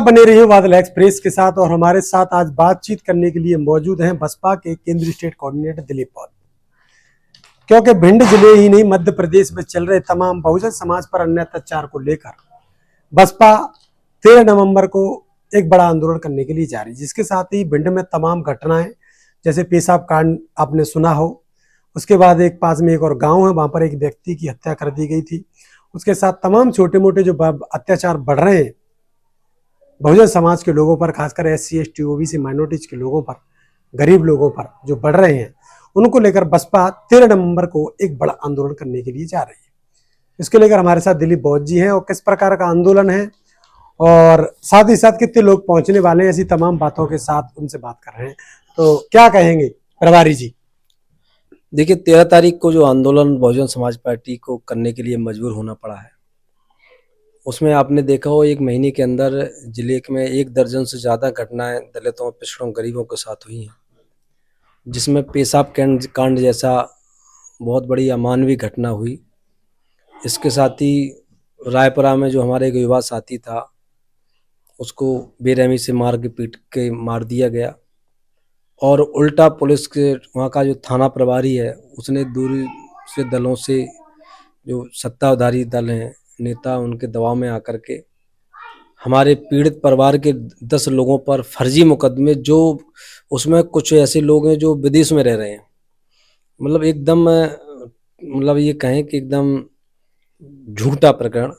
बने रहिए बादल एक्सप्रेस के साथ। और हमारे साथ आज बातचीत करने के लिए मौजूद हैं बसपा के केंद्रीय स्टेट कोऑर्डिनेटर दिलीप पॉल। क्योंकि भिंड जिले ही नहीं मध्य प्रदेश में चल रहे तमाम बहुजन समाज पर अन्य अत्याचार को लेकर बसपा 13 नवंबर को एक बड़ा आंदोलन करने के लिए जा रही है, जिसके साथ ही भिंड में तमाम घटनाएं जैसे पेशाब कांड आपने सुना हो, उसके बाद एक पास में एक और गांव है, वहां पर एक व्यक्ति की हत्या कर दी गई थी। उसके साथ तमाम छोटे मोटे जो अत्याचार बढ़ रहे हैं बहुजन समाज के लोगों पर, खासकर SC ST OBC माइनॉरिटीज के लोगों पर, गरीब लोगों पर जो बढ़ रहे हैं, उनको लेकर बसपा 13 नवंबर को एक बड़ा आंदोलन करने के लिए जा रही है। इसके लेकर हमारे साथ दिलीप बौद्ध जी हैं, और किस प्रकार का आंदोलन है और साथ ही साथ कितने लोग पहुंचने वाले हैं, ऐसी तमाम बातों के साथ उनसे बात कर रहे हैं। तो क्या कहेंगे प्रभारी जी? देखिए, 13 तारीख को जो आंदोलन बहुजन समाज पार्टी को करने के लिए मजबूर होना पड़ा है, उसमें आपने देखा हो एक महीने के अंदर जिले में 1 दर्जन से ज़्यादा घटनाएं दलितों, पिछड़ों, गरीबों के साथ हुई हैं, जिसमें पेशाब कांड जैसा बहुत बड़ी अमानवीय घटना हुई। इसके साथ ही रायपुरा में जो हमारे एक युवा साथी था, उसको बेरहमी से पीट के मार दिया गया, और उल्टा पुलिस के वहाँ का जो थाना प्रभारी है, उसने दूर से दलों से, जो सत्ताधारी दल हैं, नेता, उनके दबाव में आकर के हमारे पीड़ित परिवार के 10 लोगों पर फर्जी मुकदमे, जो उसमें कुछ ऐसे लोग हैं जो विदेश में रह रहे हैं, मतलब एकदम मतलब ये कहें कि एकदम झूठा प्रकरण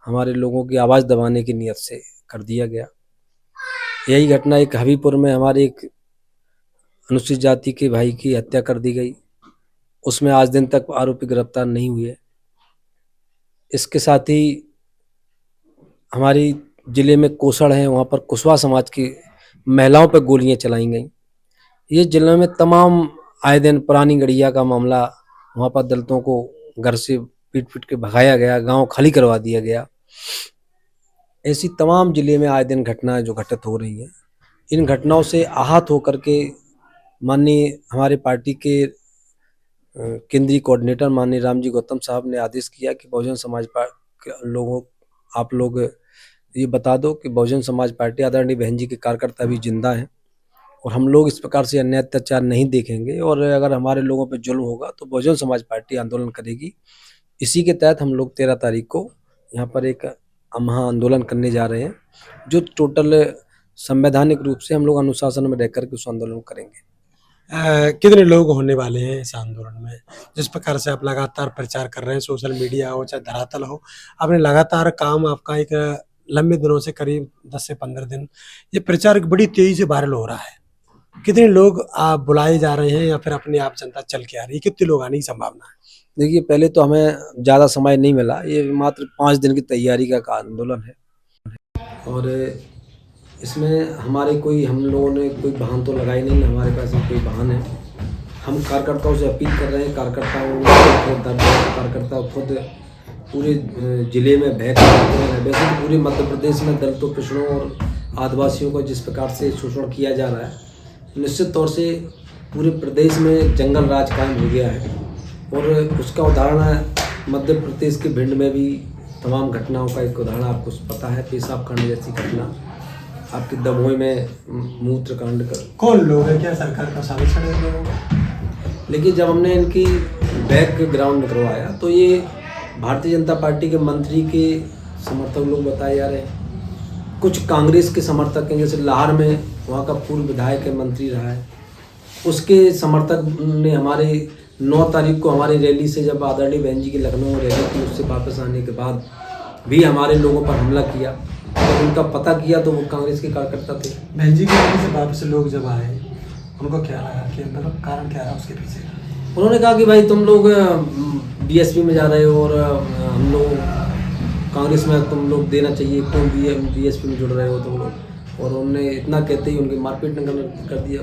हमारे लोगों की आवाज़ दबाने की नीयत से कर दिया गया। यही घटना एक हबीपुर में हमारे एक अनुसूचित जाति के भाई की हत्या कर दी गई, उसमें आज दिन तक आरोपी गिरफ्तार नहीं हुए। इसके साथ ही हमारी जिले में कोसड़ है, वहाँ पर कुशवाहा समाज की महिलाओं पर गोलियां चलाई गई। ये जिले में तमाम आए दिन पुरानी गढ़िया का मामला, वहाँ पर दलितों को घर से पीट के भगाया गया, गांव खाली करवा दिया गया। ऐसी तमाम जिले में आए दिन घटनाएं जो घटित हो रही हैं, इन घटनाओं से आहत होकर के माननीय हमारे पार्टी के केंद्रीय कोऑर्डिनेटर माननीय रामजी गौतम साहब ने आदेश किया कि बहुजन समाज पार्टी के लोगों, आप लोग ये बता दो कि बहुजन समाज पार्टी आदरणीय बहन जी के कार्यकर्ता भी जिंदा हैं, और हम लोग इस प्रकार से अन्याय अत्याचार नहीं देखेंगे, और अगर हमारे लोगों पर जुल्म होगा तो बहुजन समाज पार्टी आंदोलन करेगी। इसी के तहत हम लोग 13 तारीख को यहाँ पर एक महा आंदोलन करने जा रहे हैं, जो टोटल संवैधानिक रूप से हम लोग अनुशासन में रहकर के उस आंदोलन को करेंगे। कितने लोग होने वाले हैं इस आंदोलन में? जिस प्रकार से आप लगातार प्रचार कर रहे हैं, सोशल मीडिया हो चाहे धरातल हो, आपने लगातार काम, आपका एक लंबे दिनों से करीब 10 से 15 दिन ये प्रचार बड़ी तेजी से वायरल हो रहा है। कितने लोग आप बुलाए जा रहे हैं या फिर अपने आप जनता चल के आ रही है? कितने लोग आने की संभावना है? देखिए, पहले तो हमें ज़्यादा समय नहीं मिला, ये मात्र 5 दिन की तैयारी का आंदोलन है, और इसमें हम लोगों ने कोई वाहन तो लगाई नहीं, हमारे पास कोई वाहन है। हम कार्यकर्ताओं से अपील कर रहे हैं, कार्यकर्ता खुद पूरे जिले में भय करते हैं। वैसे तो पूरे मध्य प्रदेश में दलितों, पिछड़ों और आदिवासियों को जिस प्रकार से शोषण किया जा रहा है, निश्चित तौर से पूरे प्रदेश में जंगल राज कायम हो गया है, और उसका उदाहरण मध्य प्रदेश के भिंड में भी तमाम घटनाओं का एक उदाहरण आपको पता है। पेशाब कांड जैसी घटना, आपके दमोह में मूत्र कांड कर। कौन लोग हैं? क्या सरकार का साजिश है लोगों का? लेकिन जब हमने इनकी बैकग्राउंड निकलवाया तो ये भारतीय जनता पार्टी के मंत्री के समर्थक लोग बताए जा रहे हैं, कुछ कांग्रेस के समर्थक हैं, जैसे लाहौर में वहाँ का पूर्व विधायक है, मंत्री रहा है, उसके समर्थक ने हमारे 9 तारीख को हमारी रैली से, जब आदरणीय बहन जी की लखनऊ में रैली थी, उससे वापस आने के बाद भी हमारे लोगों पर हमला किया। जब उनका पता किया तो वो कांग्रेस के कार्यकर्ता थे। बहन जी की रैली से वापस लोग जब आए, उनको क्या लगा कि मतलब कारण क्या रहा उसके पीछे? उन्होंने कहा कि भाई तुम लोग BSP में जा रहे हो, और हम लोग कांग्रेस में तुम लोग देना चाहिए, क्यों BSP में जुड़ रहे हो तुम लोग। और उन्होंने इतना कहते ही उनकी मारपीट कर दिया,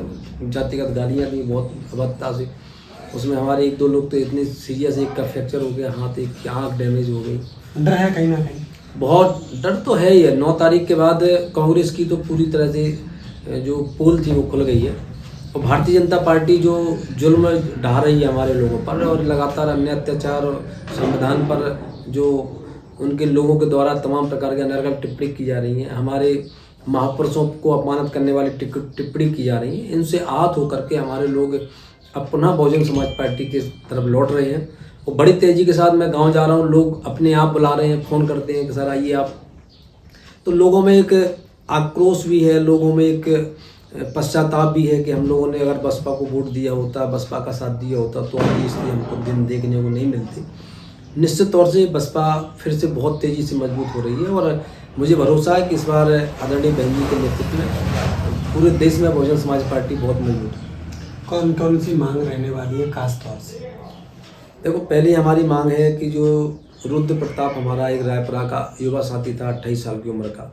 जातिगत गालियाँ दी बहुत अभद्रता से। उसमें हमारे 1-2 लोग तो इतने सीरियस, एक का फ्रैक्चर हो गया हाथ, एक की आँख डैमेज हो गई। डर है कहीं ना कहीं? बहुत डर तो है ही है। 9 तारीख के बाद कांग्रेस की तो पूरी तरह से जो पोल थी वो खुल गई है, और भारतीय जनता पार्टी जो जुल्म ढा रही है हमारे लोगों पर, और लगातार अन्य अत्याचार और संविधान पर जो उनके लोगों के द्वारा तमाम प्रकार के अनर्गल टिप्पणी की जा रही हैं, हमारे महापुरुषों को अपमानित करने वाली टिप्पणी की जा रही है, इनसे आहत होकर के हमारे लोग अब पुनः बहुजन समाज पार्टी की तरफ लौट रहे हैं। और बड़ी तेज़ी के साथ मैं गांव जा रहा हूं, लोग अपने आप बुला रहे हैं, फ़ोन करते हैं कि सर आइए आप। तो लोगों में एक आक्रोश भी है, लोगों में एक पश्चाताप भी है कि हम लोगों ने अगर बसपा को वोट दिया होता, बसपा का साथ दिया होता तो आज इसलिए हमको दिन देखने को नहीं मिलते। निश्चित तौर से बसपा फिर से बहुत तेज़ी से मजबूत हो रही है और मुझे भरोसा है कि इस बार आदरणीय बहन जी के नेतृत्व में पूरे देश में बहुजन समाज पार्टी बहुत मजबूत है। कौन कौन सी मांग रहने वाली है खास तौर से? देखो, पहली हमारी मांग है कि जो रुद्र प्रताप हमारा एक रायपुरा का युवा साथी था 28 साल की उम्र का,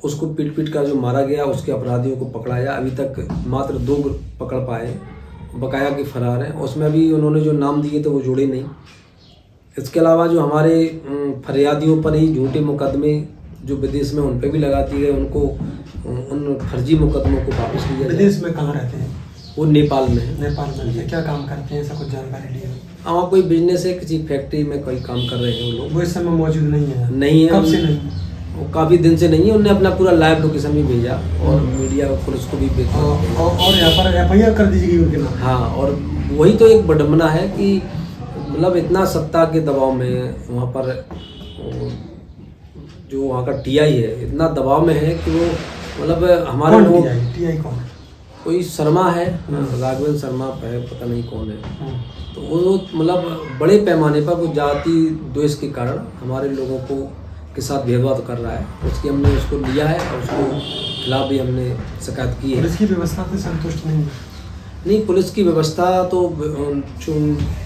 उसको पीट पीट कर जो मारा गया, उसके अपराधियों को पकड़ाया। अभी तक मात्र 2 पकड़ पाए, बकाया के फरार हैं। उसमें अभी उन्होंने जो नाम दिए थे वो जुड़े नहीं। इसके अलावा जो हमारे फरियादियों पर ही झूठे मुकदमे जो विदेश में उन पर भी लगा दिए गए, उनको उन फर्जी मुकदमों को वापस लिया जाए। विदेश में कहाँ रहते हैं? वो नेपाल में है। नेपाल में रहते हैं। क्या काम करते हैं, ऐसा कुछ जानकारी ली है? वहाँ कोई बिजनेस है, किसी फैक्ट्री में कोई काम कर रहे हैं वो लोग। वो इस समय मौजूद नहीं है? नहीं है। कब से नहीं? वो काफ़ी दिन से नहीं है। उन्होंने अपना पूरा लाइव लोकेशन भी भेजा और मीडिया और पुलिस को भी भेजा। और यहाँ पर FIR कर दी गई उनके नाम? हाँ, और वही तो एक विडंबना है कि मतलब इतना सत्ता के दबाव में वहाँ पर जो वहाँ का TI है इतना दबाव में है कि वो मतलब हमारे लोग। TI कौन है? कोई शर्मा है, राघवेंद्र शर्मा है, पता नहीं कौन है। तो वो मतलब बड़े पैमाने पर वो जाति द्वेष के कारण हमारे लोगों को के साथ भेदभाव कर रहा है। उसकी हमने उसको लिया है और उसको खिलाफ भी हमने शिकायत की है। पुलिस की व्यवस्था से संतुष्ट नहीं? नहीं, पुलिस की व्यवस्था तो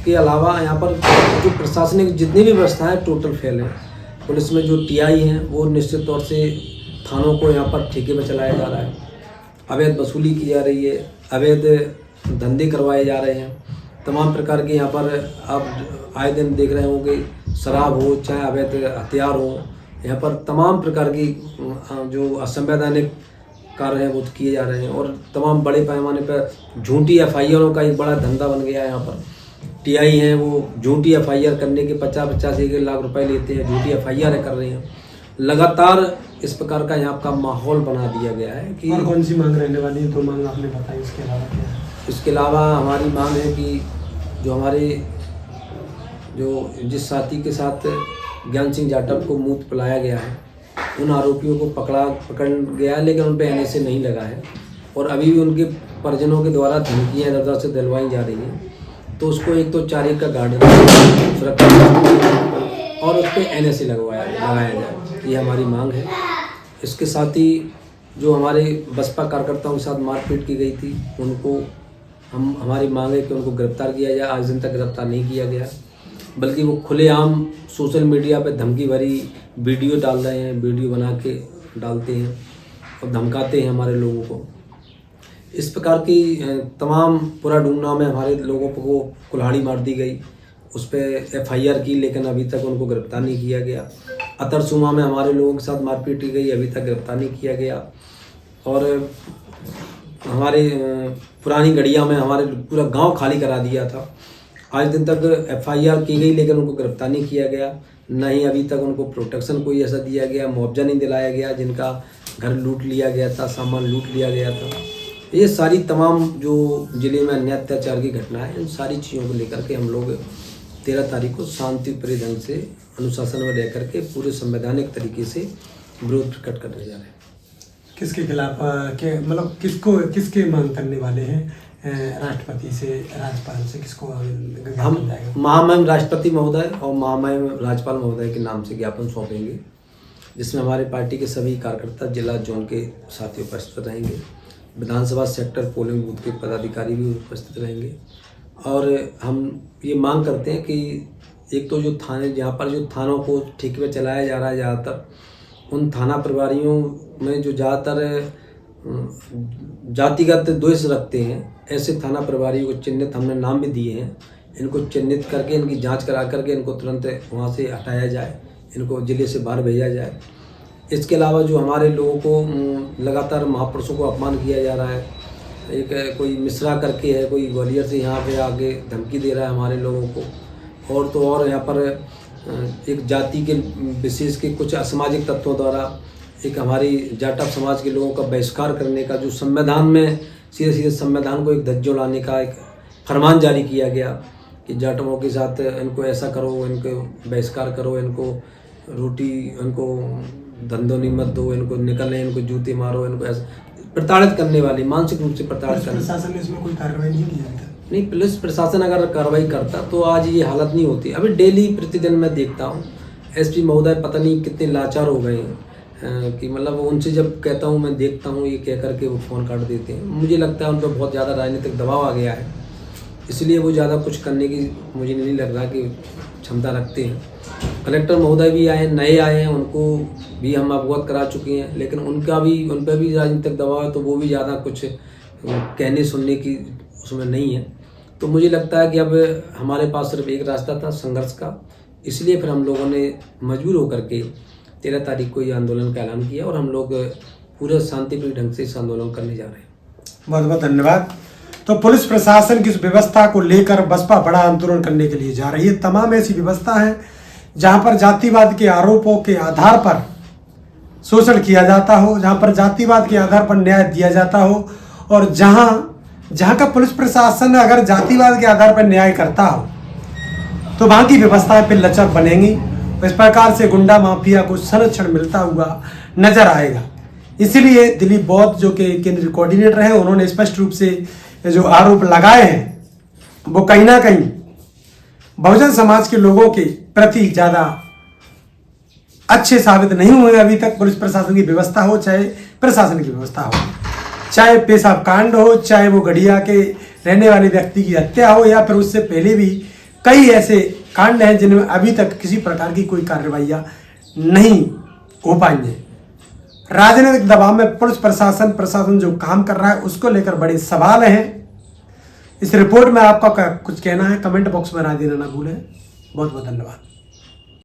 के अलावा यहाँ पर जो प्रशासनिक जितनी भी व्यवस्थाएं टोटल फेल हैं। पुलिस में जो TI हैं वो निश्चित तौर से थानों को यहाँ पर ठेके में चलाया जा रहा है, अवैध वसूली की जा रही है, अवैध धंधे करवाए जा रहे हैं। तमाम प्रकार के यहाँ पर आप आए दिन देख रहे होंगे, शराब हो चाहे अवैध हथियार हो, यहाँ पर तमाम प्रकार की जो असंवैधानिक कार्य हैं वो किए जा रहे हैं। और तमाम बड़े पैमाने पर झूठी FIRों का एक बड़ा धंधा बन गया है। यहाँ पर TI हैं वो झूठी FIR करने के 50-50 लाख रुपए लेते हैं, झूठी FIR कर रहे हैं। लगातार इस प्रकार का यहाँ का माहौल बना दिया गया है कि। और कौन सी मांग रहने वाली है? तो मांग आपने बताई, इसके अलावा क्या है? इसके अलावा हमारी मांग है कि जो हमारे जो जिस साथी के साथ ज्ञान सिंह जाटव को मूत पिलाया गया है, उन आरोपियों को पकड़ गया है, लेकिन उन पर NSA नहीं लगा है और अभी भी उनके परिजनों के द्वारा धमकियाँ इधर से दिलवाई जा रही हैं। तो उसको एक तो 4 एकड़ गार्डन सुरक्षा और उस पर NSA लगाया जाए, ये हमारी मांग है। इसके साथ ही जो हमारे बसपा कार्यकर्ताओं के साथ मारपीट की गई थी, उनको हमारी मांग है कि उनको गिरफ्तार किया जाए। आज दिन तक गिरफ्तार नहीं किया गया, बल्कि वो खुलेआम सोशल मीडिया पे धमकी भरी वीडियो डाल रहे हैं, वीडियो बना के डालते हैं और धमकाते हैं हमारे लोगों को। इस प्रकार की तमाम पूरा डूमना में हमारे लोगों को कुल्हाड़ी मार दी गई, उस पर FIR की, लेकिन अभी तक उनको गिरफ्तार नहीं किया गया। अतरसुमा में हमारे लोगों के साथ मारपीट की गई, अभी तक गिरफ्तार नहीं किया गया। और हमारे पुरानी गढ़िया में हमारे पूरा गांव खाली करा दिया था, आज दिन तक FIR की गई, लेकिन उनको गिरफ्तार नहीं किया गया। न ही अभी तक उनको प्रोटेक्शन कोई ऐसा दिया गया, मुआवजा नहीं दिलाया गया। जिनका घर लूट लिया गया था, सामान लूट लिया गया था। ये सारी तमाम जो ज़िले में अन्य अत्याचार की घटना है, उन सारी चीज़ों को लेकर के हम लोग 13 तारीख को शांतिप्रिय ढंग से अनुशासन में रह करके पूरे संवैधानिक तरीके से विरोध प्रकट करने जा रहे हैं। किसके खिलाफ मतलब किसके मांग करने वाले हैं? राष्ट्रपति से, राज्यपाल से, किसको? हम महामहिम राष्ट्रपति महोदय और महामहिम राज्यपाल महोदय के नाम से ज्ञापन सौंपेंगे, जिसमें हमारे पार्टी के सभी कार्यकर्ता, जिला जोन के साथी उपस्थित रहेंगे। विधानसभा सेक्टर पोलिंग बूथ के पदाधिकारी भी उपस्थित रहेंगे। और हम ये मांग करते हैं कि एक तो जो थाने, जहाँ पर जो थानों को ठेके पे चलाया जा रहा है, ज़्यादातर उन थाना प्रभारियों में जो ज़्यादातर जातिगत द्वेष रखते हैं, ऐसे थाना प्रभारियों को चिन्हित हमने नाम भी दिए हैं। इनको चिन्हित करके इनकी जांच करा करके इनको तुरंत वहाँ से हटाया जाए, इनको ज़िले से बाहर भेजा जाए। इसके अलावा जो हमारे लोगों को लगातार महापुरुषों को अपमान किया जा रहा है, एक कोई मिश्रा करके है, कोई ग्वालियर से यहाँ पे आके धमकी दे रहा है हमारे लोगों को। और तो और यहाँ पर एक जाति के विशेष के कुछ असामाजिक तत्वों द्वारा एक हमारी जाटव समाज के लोगों का बहिष्कार करने का, जो संविधान में सीधे सीधे संविधान को एक धज्जों लाने का एक फरमान जारी किया गया कि जाटवों के साथ इनको ऐसा करो, इनको बहिष्कार करो, इनको रोटी, इनको धंधों नहीं मत दो, इनको निकलें, इनको जूते मारो, इनको ऐसा प्रताड़ित करने वाली, मानसिक रूप से प्रताड़ित करने। प्रशासन ने इसमें कोई कार्रवाई नहीं की अभी तक? नहीं, पुलिस प्रशासन अगर कार्रवाई करता तो आज ये हालत नहीं होती। अभी डेली प्रतिदिन मैं देखता हूँ एसपी महोदय पता नहीं कितने लाचार हो गए हैं कि मतलब उनसे जब कहता हूँ, मैं देखता हूँ, ये कह करके वो फ़ोन काट देते हैं। मुझे लगता है उन पर बहुत ज़्यादा राजनीतिक दबाव आ गया है, इसलिए वो ज़्यादा कुछ करने की मुझे नहीं लग रहा कि क्षमता रखते हैं। कलेक्टर महोदय भी आए, नए आए हैं, उनको भी हम अवगत करा चुके हैं, लेकिन उन पर भी राजनीतिक दबाव है, तो वो भी ज़्यादा कुछ कहने सुनने की उसमें नहीं है। तो मुझे लगता है कि अब हमारे पास सिर्फ एक रास्ता था संघर्ष का, इसलिए फिर हम लोगों ने मजबूर होकर के 13 तारीख को ये आंदोलन का ऐलान किया और हम लोग पूरे शांतिपूर्ण ढंग से इस आंदोलन करने जा रहे हैं। बहुत बहुत धन्यवाद। तो पुलिस प्रशासन की इस व्यवस्था को लेकर बसपा बड़ा आंदोलन करने के लिए जा रही है। तमाम ऐसी व्यवस्था है जहां पर जातिवाद के आरोपों के आधार पर शोषण किया जाता हो, जहां पर जातिवाद के आधार पर न्याय दिया जाता हो, और जहां का पुलिस प्रशासन अगर जातिवाद के आधार पर न्याय करता हो तो वहां की व्यवस्थाएं फिर लचर बनेंगी। इस प्रकार से गुंडा माफिया को संरक्षण मिलता हुआ नजर आएगा। इसलिए दिलीप बौद्ध जो कि केंद्रीय कोऑर्डिनेटर हैं, उन्होंने स्पष्ट रूप से जो आरोप लगाए हैं वो कहीं ना कहीं बहुजन समाज के लोगों के प्रति ज्यादा अच्छे साबित नहीं हुए अभी तक। पुलिस प्रशासन की व्यवस्था हो चाहे प्रशासन की व्यवस्था हो, चाहे पेशाब कांड हो, चाहे वो गढ़िया के रहने वाले व्यक्ति की हत्या हो, या फिर उससे पहले भी कई ऐसे कांड हैं जिनमें अभी तक किसी प्रकार की कोई कार्रवाइयाँ नहीं हो पाई हैं। राजनीतिक दबाव में पुलिस प्रशासन जो काम कर रहा है उसको लेकर बड़े सवाल हैं। इस रिपोर्ट में आपका कुछ कहना है, कमेंट बॉक्स में राय देना ना भूलें। बहुत बहुत धन्यवाद।